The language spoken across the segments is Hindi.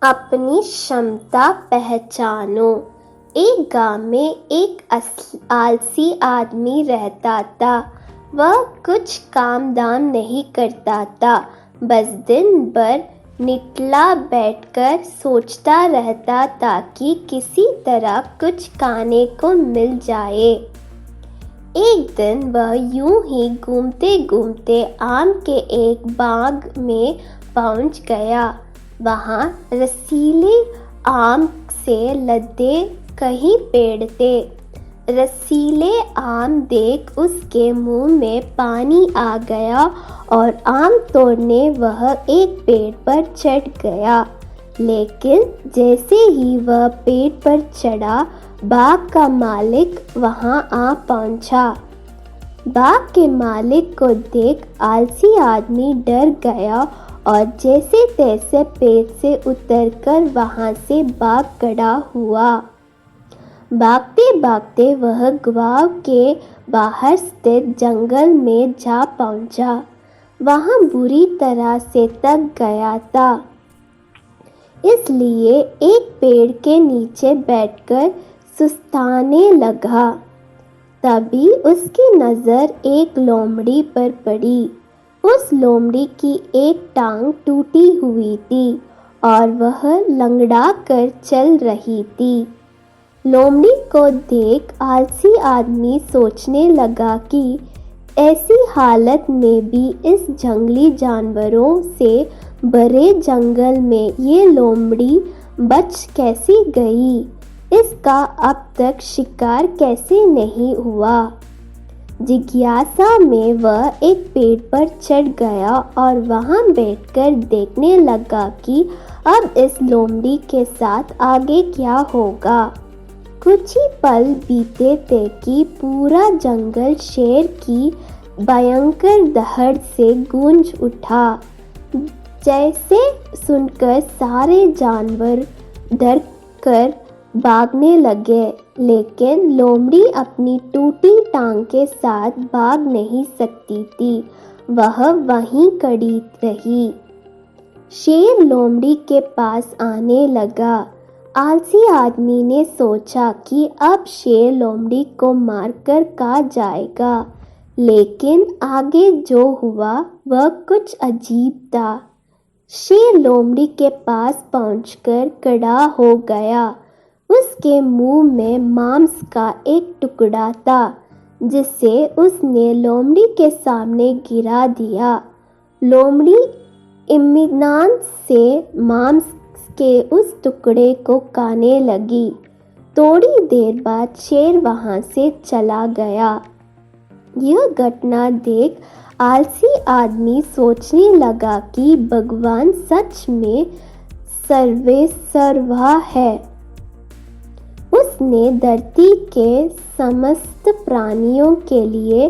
अपनी क्षमता पहचानो। एक गांव में एक आलसी आदमी रहता था। वह कुछ काम दाम नहीं करता था, बस दिन भर निकला बैठकर सोचता रहता था कि किसी तरह कुछ खाने को मिल जाए। एक दिन वह यूं ही घूमते घूमते आम के एक बाग में पहुंच गया। वहां रसीले आम से लदे कई पेड़ थे। रसीले आम देख उसके मुंह में पानी आ गया और आम तोड़ने वह एक पेड़ पर चढ़ गया। लेकिन जैसे ही वह पेड़ पर चढ़ा, बाग का मालिक वहां आ पहुंचा। बाग के मालिक को देख आलसी आदमी डर गया और जैसे तैसे पेड़ से उतरकर वहां से भाग खड़ा हुआ। भागते भागते वह गांव के बाहर स्थित जंगल में जा पहुंचा। वहां बुरी तरह से थक गया था, इसलिए एक पेड़ के नीचे बैठकर सुस्ताने लगा। तभी उसकी नज़र एक लोमड़ी पर पड़ी। उस लोमड़ी की एक टांग टूटी हुई थी और वह लंगड़ा कर चल रही थी। लोमड़ी को देख आलसी आदमी सोचने लगा कि ऐसी हालत में भी इस जंगली जानवरों से भरे जंगल में ये लोमड़ी बच कैसी गई, इसका अब तक शिकार कैसे नहीं हुआ। जिज्ञासा में वह एक पेड़ पर चढ़ गया और वहां बैठकर देखने लगा कि अब इस लोमड़ी के साथ आगे क्या होगा। कुछ ही पल बीते थे कि पूरा जंगल शेर की भयंकर दहाड़ से गूंज उठा। जैसे सुनकर सारे जानवर डर कर भागने लगे, लेकिन लोमड़ी अपनी टूटी टांग के साथ भाग नहीं सकती थी। वह वहीं खड़ी रही। शेर लोमड़ी के पास आने लगा। आलसी आदमी ने सोचा कि अब शेर लोमड़ी को मारकर खा जाएगा, लेकिन आगे जो हुआ वह कुछ अजीब था। शेर लोमड़ी के पास पहुंचकर खड़ा हो गया। उसके मुंह में मांस का एक टुकड़ा था, जिसे उसने लोमड़ी के सामने गिरा दिया। लोमड़ी इत्मीनान से मांस के उस टुकड़े को खाने लगी। थोड़ी देर बाद शेर वहां से चला गया। यह घटना देख आलसी आदमी सोचने लगा कि भगवान सच में सर्वेसर्वा है। उसने धरती के समस्त प्राणियों के लिए,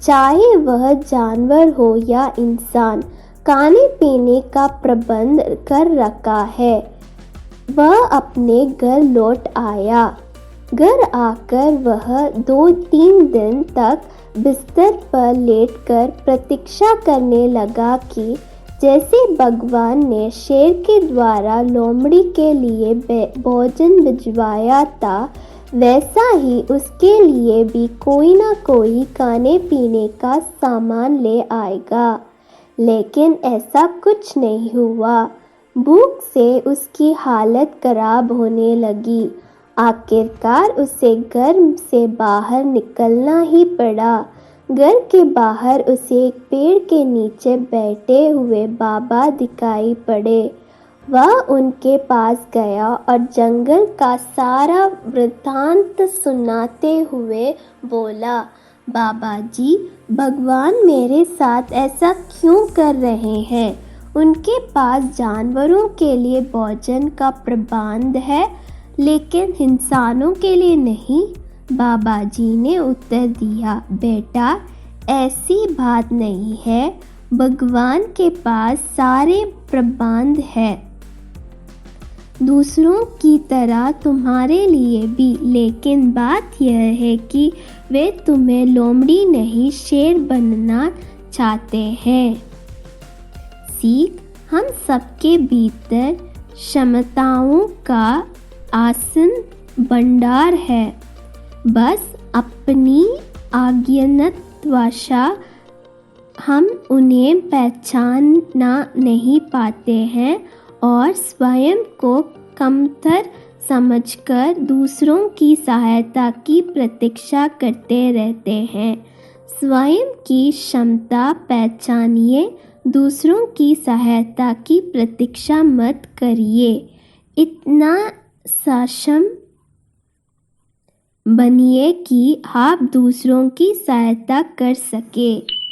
चाहे वह जानवर हो या इंसान, खाने पीने का प्रबंध कर रखा है। वह अपने घर लौट आया। घर आकर वह 2-3 दिन तक बिस्तर पर लेटकर प्रतीक्षा करने लगा कि जैसे भगवान ने शेर के द्वारा लोमड़ी के लिए भोजन भिजवाया था, वैसा ही उसके लिए भी कोई ना कोई खाने पीने का सामान ले आएगा। लेकिन ऐसा कुछ नहीं हुआ। भूख से उसकी हालत खराब होने लगी। आखिरकार उसे घर से बाहर निकलना ही पड़ा। घर के बाहर उसे एक पेड़ के नीचे बैठे हुए बाबा दिखाई पड़े। वह उनके पास गया और जंगल का सारा वृत्तांत सुनाते हुए बोला, बाबा जी, भगवान मेरे साथ ऐसा क्यों कर रहे हैं? उनके पास जानवरों के लिए भोजन का प्रबंध है, लेकिन इंसानों के लिए नहीं। बाबा जी ने उत्तर दिया, बेटा, ऐसी बात नहीं है। भगवान के पास सारे प्रबंध है, दूसरों की तरह तुम्हारे लिए भी। लेकिन बात यह है कि वे तुम्हें लोमड़ी नहीं शेर बनना चाहते हैं। सीख, हम सबके भीतर क्षमताओं का आसन भंडार है। बस अपनी अज्ञानतवश हम उन्हें पहचाना नहीं पाते हैं और स्वयं को कमतर समझकर दूसरों की सहायता की प्रतीक्षा करते रहते हैं। स्वयं की क्षमता पहचानिए, दूसरों की सहायता की प्रतीक्षा मत करिए। इतना सक्षम बनिए कि आप दूसरों की सहायता कर सके।